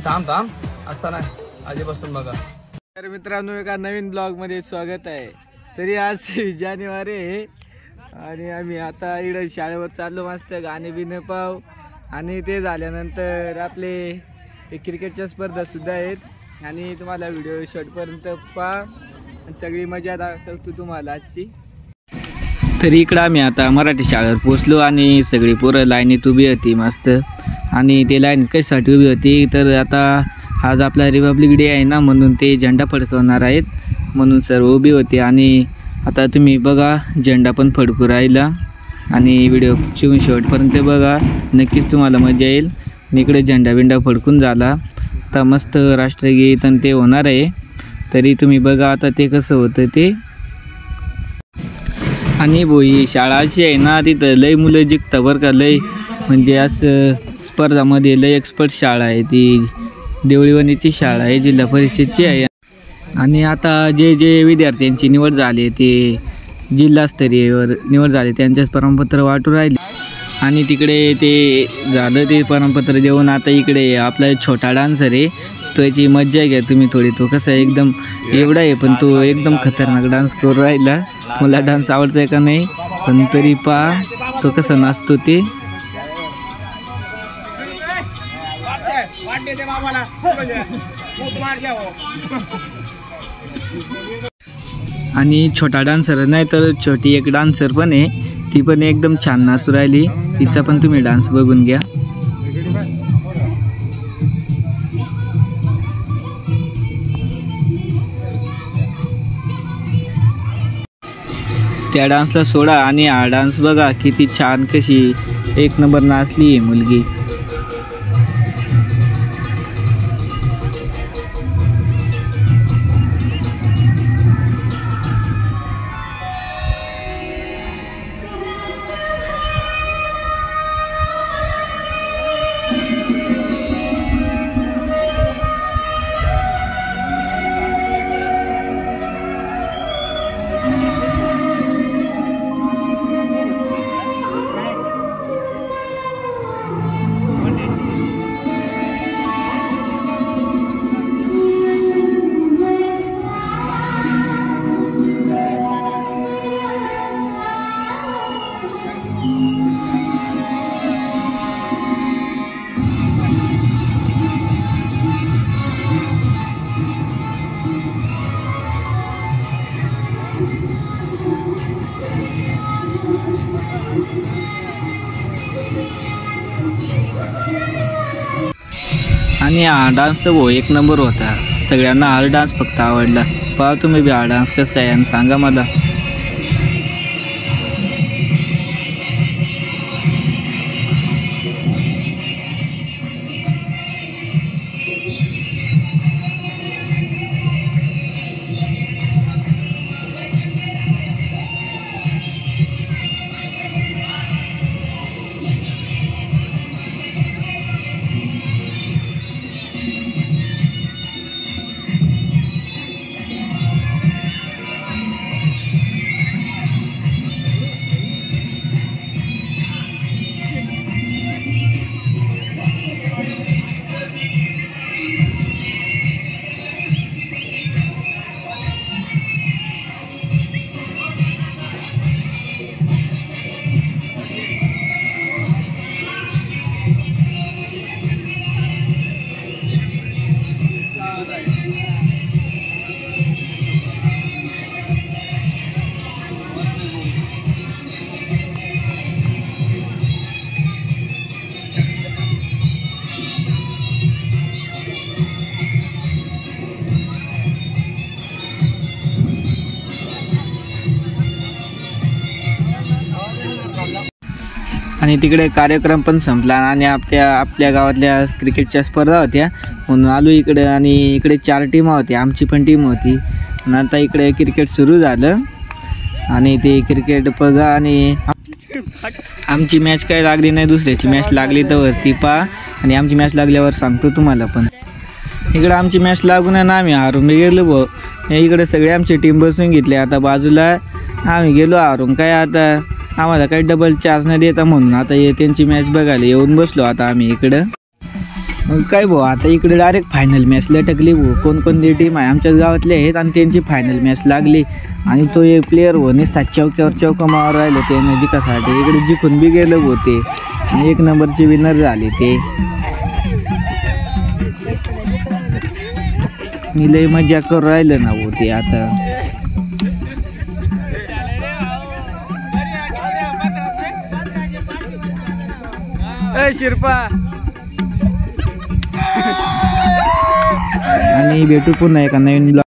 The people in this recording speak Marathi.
थांब थांब असताना आधीपासून बघा. तर मित्रांनो एका नवीन ब्लॉग मध्ये स्वागत आहे. तरी आज 26 जानेवारी आहे आणि आम्ही आता इकडे शाळेवर चाललो. मस्त गाणे बिने पाव आणि ते झाल्यानंतर आपले क्रिकेटच्या स्पर्धा सुद्धा आहेत आणि तुम्हाला व्हिडिओ शॉर्टपर्यंत पहा आणि सगळी मजा दाखवतो तुम्हाला आजची. तरी इकडं आम्ही आता मराठी शाळेवर पोचलो आणि सगळी पोरं लाईनीत उभी होती मस्त. आणि ते लाईन कशासाठी उभी होती तर आता आज आपला रिपब्लिक डे आहे ना, म्हणून ते झेंडा फडकवणार आहेत म्हणून सर्व उभी होती. आणि आता तुम्ही बघा झेंडा पण फडकू राहिला आणि व्हिडिओ शिवून शेवटपर्यंत बघा, नक्कीच तुम्हाला मजा येईल. इकडे झेंडा बिंडा फडकून झाला, आता मस्त राष्ट्रगीत आणि ते होणार आहे. तरी तुम्ही बघा आता ते कसं होतं ते. आणि बोई शाळा अशी आहे ना, तिथं लय मुलं जिंकता बरं का, लय म्हणजे असं स्पर्धामध्ये लय एक्सपर्ट शाळा आहे ती. देवळीवणीची शाळा आहे, जिल्हा परिषदची आहे. आणि आता जे जे विद्यार्थ्यांची निवड झाली ते जिल्हास्तरीयवर निवड झाली त्यांच्याच प्रमाणपत्र वाटू राहिले. आणि तिकडे ते झालं ते प्रमाणपत्र देऊन आता इकडे आपला छोटा डान्सर आहे, त्याची मज्जा घ्या तुम्ही थोडी. तो कसा आहे एकदम एवढा आहे पण तो एकदम खतरनाक डान्स करू राहिला. मला डान्स आवडतोय का नाही पण तरी पहा तो कसा नाचतो ते. आणि छोटा डान्सर नाही तर छोटी एक डान्सर पण आहे, ती पण एकदम छान नाचू राहिली. तिचा पण तुम्ही डान्स बघून घ्या. त्या डान्सला सोडा आणि हा डान्स बघा किती छान, कशी एक नंबर नाचली आहे मुलगी. आणि हा डान्स तर भाऊ एक नंबर होता, सगळ्यांना हा डान्स फक्त आवडला. पहा तुम्ही बी हा डान्स कसा आहे आणि सांगा मला. आणि तिकडे कार्यक्रम पण संपला आणि आपल्या गावातल्या क्रिकेटच्या स्पर्धा होत्या म्हणून आलो इकडे. आणि इकडे 4 टीमा होत्या, आमची पण टीम होती. आणि आता इकडे क्रिकेट सुरू झालं आणि ते क्रिकेट बघा. आणि आमची मॅच काय लागली नाही, दुसऱ्याची मॅच लागली तर वरती पहा आणि आमची मॅच लागल्यावर सांगतो तुम्हाला. पण इकडे आमची मॅच लागून आहे ना आम्ही हारून गेलो भाऊ. इकडे सगळे आमची टीम बसून घेतली आता बाजूला आम्ही गेलो हारून काय आता आम्हाला काही डबल चार्ज न देता म्हणून आता त्यांची मॅच बघायला येऊन बसलो आता आम्ही इकडं. मग काय भाऊ आता इकडे डायरेक्ट फायनल मॅच लटकली भाऊ. कोणकोणती टीम आहे आमच्या गावातले आहेत आणि त्यांची फायनल मॅच लागली आणि तो एक प्लेअर हो नुसता चौक्यावर चौका मार राहिलं त्याने जिकासाठी. इकडे जिंकून बी गेलं होते आणि 1 नंबरचे विनर झाले ते. मी लय मजा करून राहिलं ना होते आता. शिरपा आणि भेटू पुन्हा एका नवीन ब्लॉग.